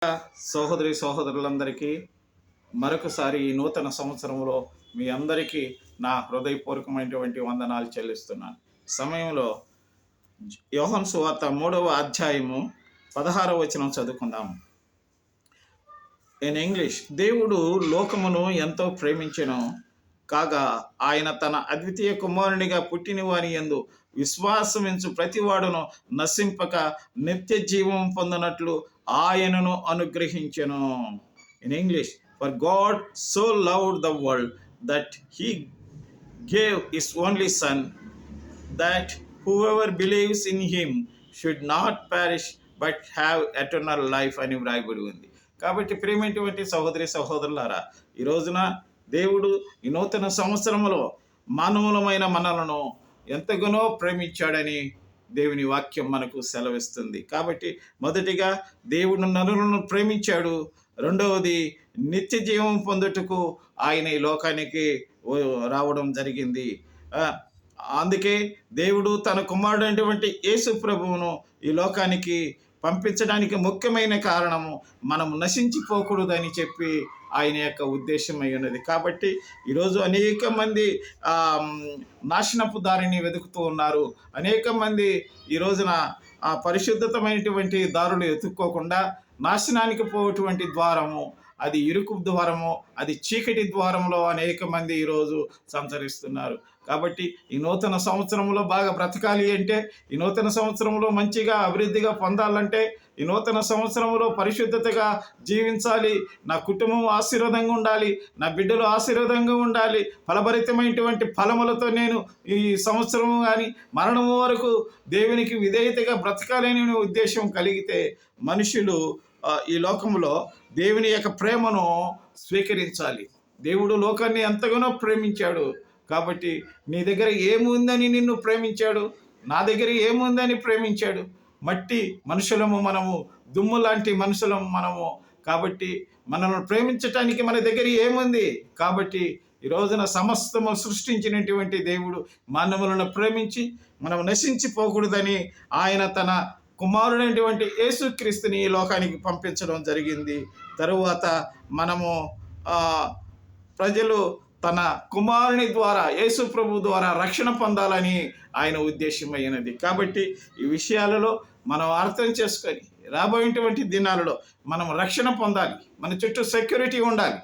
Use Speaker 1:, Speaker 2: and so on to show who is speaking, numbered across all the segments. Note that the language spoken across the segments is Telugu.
Speaker 1: సహోదరి సహోదరులందరికీ మరొకసారి ఈ నూతన సంవత్సరంలో మీ అందరికీ నా హృదయపూర్వకమైనటువంటి వందనాలు చెల్లిస్తున్నాను. సమయంలో యోహాను సువార్త 3వ అధ్యాయము 16వ వచనం చదువుకుందాము. ఇన్ ఇంగ్లీష్, దేవుడు లోకమును ఎంతో ప్రేమించెను కాగా ఆయన తన అద్వితీయ కుమారునిగా పుట్టిన వాని యందు విశ్వాసమించు ప్రతివాడును నశింపక నిత్య జీవం పొందినట్లు ఆయనను అనుగ్రహించెను. In English, for God so loved the world that he gave his only son that whoever believes in him should not perish but have eternal life అని వ్రాయబడి ఉంది. కాబట్టి ప్రేమైనటువంటి సహోదరి సహోదరులారా, ఈ రోజున దేవుడు ఈ నూతన సంవత్సరంలో మానవులమైన మనలను ఎంతగానో ప్రేమించాడని దేవుని వాక్యం మనకు సెలవిస్తుంది. కాబట్టి మొదటిగా దేవుడు నరులను ప్రేమించాడు, రెండవది నిత్య జీవం పొందుటకు ఆయన ఈ లోకానికి రావడం జరిగింది. అందుకే దేవుడు తన కుమారుడైనటువంటి యేసు ప్రభువును ఈ లోకానికి పంపించడానికి ముఖ్యమైన కారణము మనము నశించిపోకూడదని చెప్పి ఆయన యొక్క ఉద్దేశం అయి ఉన్నది. కాబట్టి ఈరోజు అనేక మంది నాశనపు దారిని వెతుకుతూ ఉన్నారు. అనేక మంది ఈ రోజున పరిశుద్ధతమైనటువంటి దారులు ఎత్తుక్కోకుండా నాశనానికి పోయేటువంటి ద్వారము, అది ఇరుకు ద్వారము, అది చీకటి ద్వారంలో అనేక మంది ఈరోజు సంచరిస్తున్నారు. కాబట్టి ఈ నూతన సంవత్సరంలో బాగా బ్రతకాలి అంటే, ఈ నూతన సంవత్సరంలో మంచిగా అభివృద్ధిగా పొందాలంటే, ఈ నూతన సంవత్సరంలో పరిశుద్ధతగా జీవించాలి, నా కుటుంబం ఆశీర్వాదంగా ఉండాలి, నా బిడ్డలు ఆశీర్వాదంగా ఉండాలి, ఫలభరితమైనటువంటి ఫలములతో నేను ఈ సంవత్సరం కానీ మరణం వరకు దేవునికి విధేయతగా బ్రతకాలని ఉద్దేశం కలిగితే మనుషులు ఈ లోకంలో దేవుని యొక్క ప్రేమను స్వీకరించాలి. దేవుడు లోకాన్ని ఎంతగానో ప్రేమించాడు. కాబట్టి నీ దగ్గర ఏముందని నిన్ను ప్రేమించాడు, నా దగ్గర ఏముందని ప్రేమించాడు. మట్టి మనుషులము మనము, దుమ్ము లాంటి మనుషులము మనము. కాబట్టి మనల్ని ప్రేమించటానికి మన దగ్గర ఏముంది? కాబట్టి ఈ రోజున సమస్తము సృష్టించినటువంటి దేవుడు మానవులను ప్రేమించి మనం నశించిపోకూడదని ఆయన తన కుమారుడైనటువంటి యేసుక్రీస్తుని ఈ లోకానికి పంపించడం జరిగింది. తరువాత మనము ప్రజలు తన కుమారుని ద్వారా, యేసు ప్రభు ద్వారా రక్షణ పొందాలని ఆయన ఉద్దేశమైనది. కాబట్టి ఈ విషయాలలో మనం అర్థం చేసుకొని రాబోయేటువంటి దినాలలో మనం రక్షణ పొందాలి. మన చుట్టూ సెక్యూరిటీ ఉండాలి.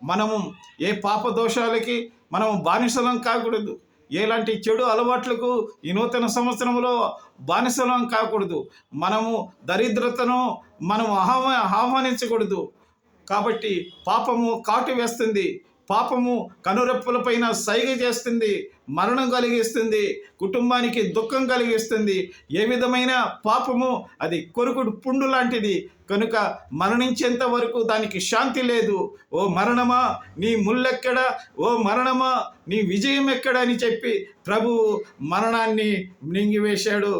Speaker 1: మనము ఏ పాప దోషాలకి మనము బానిసలం కాకూడదు. ఎలాంటి చెడు అలవాట్లకు ఈ నూతన సంవత్సరంలో బానిసలం కాకూడదు. మనము దరిద్రతను మనము ఆహ్వానించకూడదు. కాబట్టి పాపము కాటు వేస్తుంది, పాపము కనురెప్పులపైన సైగ చేస్తుంది, మరణం కలిగిస్తుంది, కుటుంబానికి దుఃఖం కలిగిస్తుంది. ఏ విధమైన పాపము అది కొరుకుడు పుండు లాంటిది కనుక మరణించేంత వరకు దానికి శాంతి లేదు. ఓ మరణమా నీ ముల్లెక్కడా, ఓ మరణమా నీ విజయం ఎక్కడ అని చెప్పి ప్రభువు మరణాన్ని మింగివేశాడు,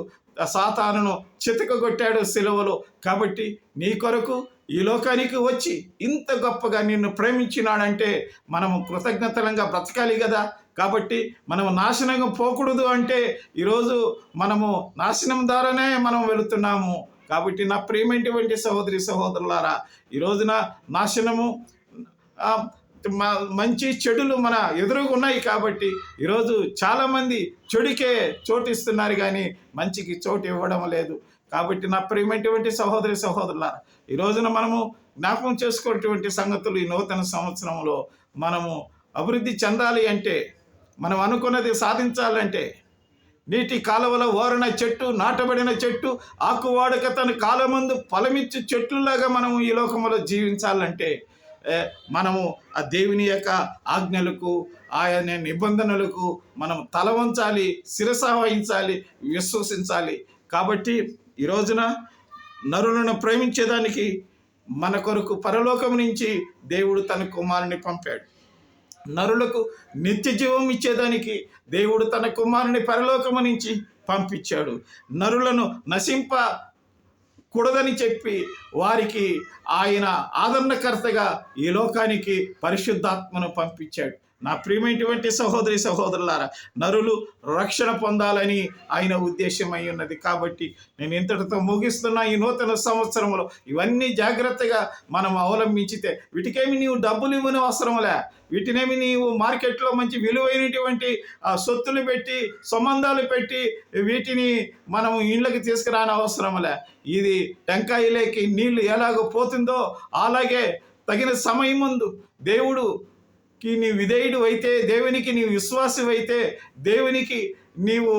Speaker 1: సాతానును చితకగొట్టాడు సిలువలో. కాబట్టి నీ కొరకు ఈ లోకానికి వచ్చి ఇంత గొప్పగా నిన్ను ప్రేమించినాడంటే మనము కృతజ్ఞతలంగా బ్రతకాలి కదా. కాబట్టి మనము నాశనంగా పోకూడదు అంటే ఈరోజు మనము నాశనం ద్వారానే మనం వెళుతున్నాము. కాబట్టి నా ప్రియమైనటువంటి సహోదరి సహోదరులారా, ఈ రోజున నాశనము మంచి చెడులు మన ఎదురుగా ఉన్నాయి. కాబట్టి ఈరోజు చాలామంది చెడుకే చోటిస్తున్నారు కానీ మంచికి చోటు ఇవ్వడం లేదు. కాబట్టి నా ప్రియమైనటువంటి సహోదరి సహోదరులారా, ఈ రోజున మనము జ్ఞాపకం చేసుకునేటువంటి సంగతులు, ఈ నూతన సంవత్సరంలో మనము అభివృద్ధి చెందాలి అంటే, మనం అనుకున్నది సాధించాలంటే, నీటి కాలువల ఓరణ చెట్టు, నాటబడిన చెట్టు, ఆకువాడక తన కాలమందు ఫలమిచ్చు చెట్లులాగా మనము ఈ లోకంలో జీవించాలంటే మనము ఆ దేవుని యొక్క ఆజ్ఞలకు, ఆయన నిబంధనలకు మనం తల వంచాలి, శిరస వహించాలి, విశ్వసించాలి. కాబట్టి ఈ రోజున నరులను ప్రేమించేదానికి మన కొరకు పరలోకం నుంచి దేవుడు తన కుమారుని పంపాడు. నరులకు నిత్య జీవం ఇచ్చేదానికి దేవుడు తన కుమారుని పరలోకము నుంచి పంపించాడు. నరులను నశింపకూడదని చెప్పి వారికి ఆయన ఆదరణకర్తగా ఈ లోకానికి పరిశుద్ధాత్మను పంపించాడు. నా ప్రియమైనటువంటి సహోదరి సహోదరులారా, నరులు రక్షణ పొందాలని ఆయన ఉద్దేశమై ఉన్నది. కాబట్టి నేను ఇంతటితో ముగిస్తున్న ఈ నూతన సంవత్సరంలో ఇవన్నీ జాగ్రత్తగా మనం అవలంబించితే, వీటికేమి నీవు డబ్బులు ఇవ్వని అవసరంలే, వీటినేమి నీవు మార్కెట్లో మంచి విలువైనటువంటి సొత్తులు పెట్టి సంబంధాలు పెట్టి వీటిని మనం ఇండ్లకి తీసుకురాని అవసరంలే. ఇది టెంకాయలేకి నీళ్లు ఎలాగో పోతుందో అలాగే తగిన సమయం ముందు దేవుడుకి నీ విధేయుడు అయితే, దేవునికి నీవు విశ్వాసం అయితే, దేవునికి నీవు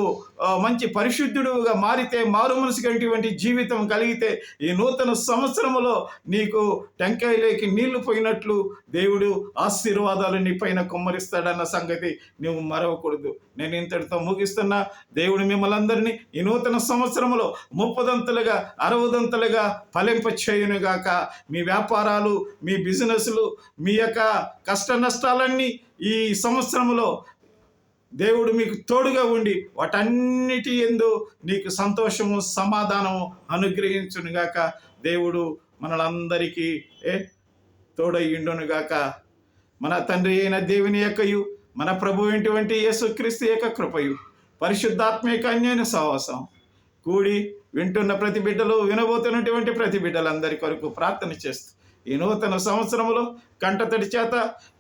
Speaker 1: మంచి పరిశుద్ధుడుగా మారితే, మారు మనసుటువంటి జీవితం కలిగితే, ఈ నూతన సంవత్సరంలో నీకు టెంకాయలేకి నీళ్లు పోయినట్లు దేవుడు ఆశీర్వాదాలు నీ పైన కుమ్మరిస్తాడన్న సంగతి నువ్వు మరవకూడదు. నేను ఇంతటితో ముగిస్తున్నా. దేవుడు మిమ్మల్ని అందరినీ ఈ నూతన సంవత్సరంలో 30దంతలుగా 60దంతలుగా ఫలింప చేయునుగాక. మీ వ్యాపారాలు, మీ బిజినెస్లు, మీ యొక్క కష్ట నష్టాలన్నీ ఈ సంవత్సరంలో దేవుడు మీకు తోడుగా ఉండి వాటన్నిటి యందు నీకు సంతోషము సమాధానము అనుగ్రహించునుగాక. దేవుడు మనలందరికీ తోడయ్యుండునుగాక. మన తండ్రి అయిన దేవుని యొక్కయు, మన ప్రభు అయినటువంటి యేసుక్రీస్తు యొక్క కృపయు, పరిశుద్ధాత్మ యొక్క అన్యోన్య సహవాసం కూడి వింటున్న ప్రతి బిడ్డలు, వినబోతున్నటువంటి ప్రతి బిడ్డలందరి కొరకు ప్రార్థన చేస్తూ ఈ నూతన సంవత్సరంలో కంటతడి చేత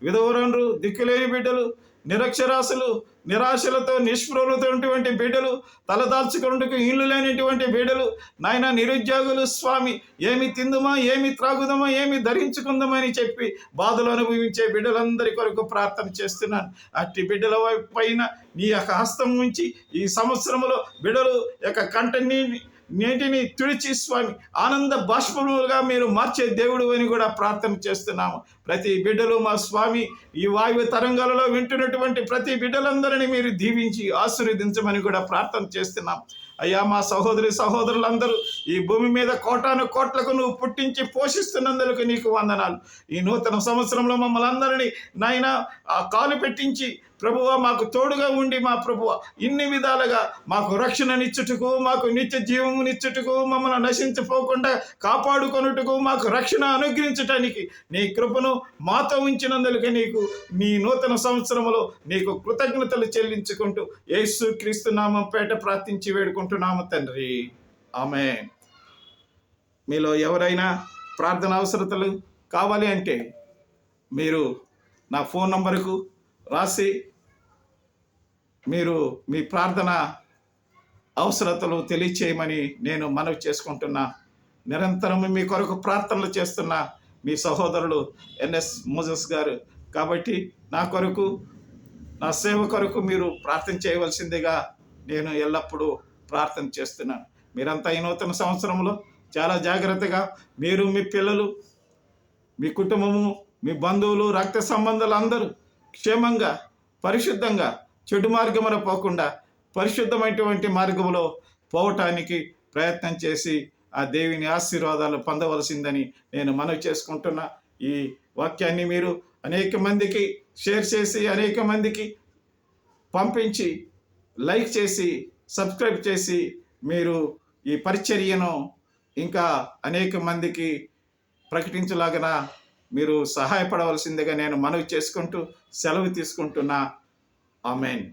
Speaker 1: విధవరులు, దిక్కులేని బిడ్డలు, నిరక్షరాస్యులు, నిరాశలతో నిష్ప్రభులైనటువంటి బిడ్డలు, తలదాల్చుకున్నట్టుకు ఇల్లు లేనటువంటి బిడ్డలు, నాయన నిరుద్యోగులు, స్వామి ఏమి తిందుమా, ఏమి త్రాగుదామా, ఏమి ధరించుకుందామని చెప్పి బాధలు అనుభవించే బిడ్డలందరి కొరకు ప్రార్థన చేస్తున్నాను. అట్టి బిడ్డల పైన నీ యొక్క హస్తం ఉంచి ఈ సంవత్సరంలో బిడ్డలు యొక్క కంట నీటిని తుడిచి స్వామి ఆనంద బాష్పములుగా మీరు మార్చే దేవుడు అని కూడా ప్రార్థన చేస్తున్నాము. ప్రతి బిడ్డలు మా స్వామి ఈ వాయువు తరంగాలలో వింటున్నటువంటి ప్రతి బిడ్డలందరినీ మీరు దీవించి ఆశీర్వదించమని కూడా ప్రార్థన చేస్తున్నాం. అయ్యా, మా సహోదరి సహోదరులందరూ ఈ భూమి మీద కోటాను కోట్లకు నువ్వు పుట్టించి పోషిస్తున్నందుకు నీకు వందనాలు. ఈ నూతన సంవత్సరంలో మమ్మల్ని అందరినీ నాయన కాలు పెట్టించి ప్రభువ మాకు తోడుగా ఉండి, మా ప్రభువ ఇన్ని విధాలుగా మాకు రక్షణనిచ్చుటకు, మాకు నిత్య జీవమునిచ్చుటకు, మమ్మల్ని నశించిపోకుండా కాపాడుకొనుటకు, మాకు రక్షణ అనుగ్రహించటానికి నీ కృపను మాతో ఉంచినందుకు నీకు నీ నూతన సంవత్సరంలో నీకు కృతజ్ఞతలు చెల్లించుకుంటూ యేసు క్రీస్తు నామం పేట ప్రార్థించి వేడుకుంటున్నాము తండ్రి. ఆమేన్. మీలో ఎవరైనా ప్రార్థన అవసరతలు కావాలి అంటే మీరు నా ఫోన్ నంబరుకు రాసి మీరు మీ ప్రార్థన అవసరతలు తెలియచేయమని నేను మనవి చేసుకుంటున్నా. నిరంతరం మీ కొరకు ప్రార్థనలు చేస్తున్న మీ సహోదరుడు ఎన్ఎస్ మోజెస్ గారు. కాబట్టి నా కొరకు, నా సేవ కొరకు మీరు ప్రార్థన చేయవలసిందిగా నేను ఎల్లప్పుడూ ప్రార్థన చేస్తున్నాను. మీరంతా ఈ నూతన సంవత్సరంలో చాలా జాగ్రత్తగా మీరు, మీ పిల్లలు, మీ కుటుంబము, మీ బంధువులు, రక్త సంబంధాలు అందరూ క్షేమంగా, పరిశుద్ధంగా, చెడు మార్గమున పోకుండా పరిశుద్ధమైనటువంటి మార్గంలో పోవటానికి ప్రయత్నం చేసి ఆ దేవుని ఆశీర్వాదాలు పొందవలసిందని నేను మనవి చేసుకుంటున్నా. ఈ వాక్యాన్ని మీరు అనేక మందికి షేర్ చేసి, అనేక మందికి పంపించి, లైక్ చేసి, సబ్స్క్రైబ్ చేసి మీరు ఈ పరిచర్యను ఇంకా అనేక మందికి ప్రకటించలాగన మీరు సహాయపడవలసిందిగా నేను మనవి చేసుకుంటూ సెలవు తీసుకుంటున్నా. ఆమేన్.